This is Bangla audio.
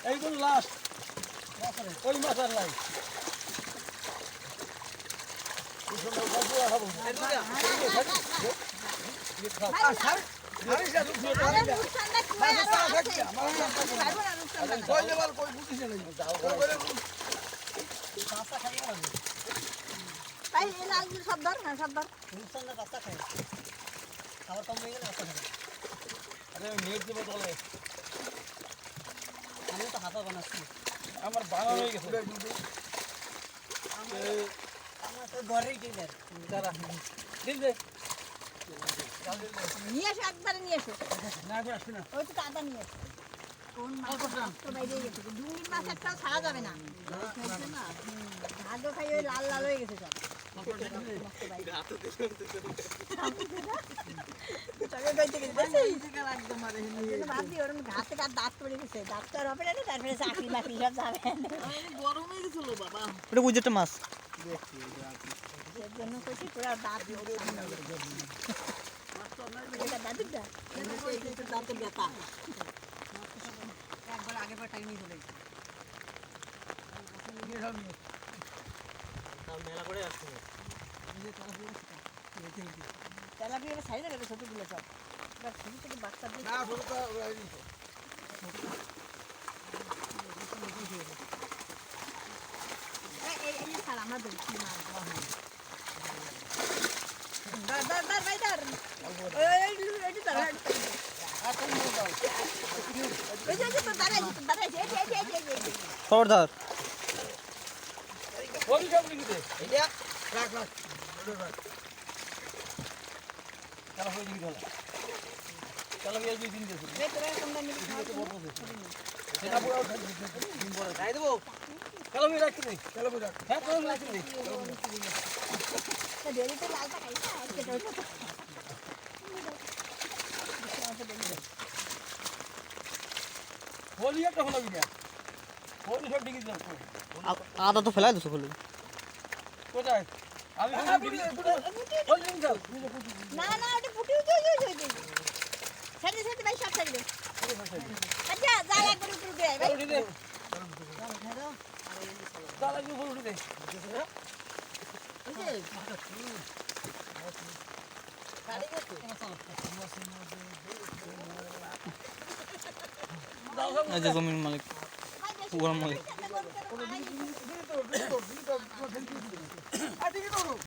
এইগুলো লাস্ট ওই মাছের লাই আমার বাংলা হয়ে গেছে নিয়ে এসো একবারে নিয়ে এসো না আসবে না ওই তো কাদা নিয়ে এসো কোন মাছ বাইরে গেছে ডুঙ্গির মাছ একটাও ছাড়া যাবে না ভাগ্য খাই ওই লাল লাল হয়ে গেছে সব ভাবছি ওরকম ঘাস থেকে আর দাঁত পড়ে গেছে দাঁত তো আর হবে না তারপরে চাকরি বাকরি সব যাবে গরম হয়ে গেছিল বাবা ওটা বুঝতে মাছ এর জন্য করছি পুরো দাঁত দাঁতটা দাঁতে ব্যথা একবার আগে পর টাইম চলে গেছে মেলা করে আসছে তেলাপিয়া সাইডে গেলে ছোটগুলো সব এবার ছোট ছোট বাচ্চা দিয়ে এই ছাড়া আমরা ধরছি না খবরদার আদা তো ফেলাই দিছো খুলে কোথায় আমি না না ওটা ফুটি ছেড়ে ছেড়ে ভাই সব ছেড়ে দে আচ্ছা যা একবার উপরে উঠে ভাই উঠে দে তালা কি উপরে উঠে দে এই যে জমির মালিক পুরো মালিক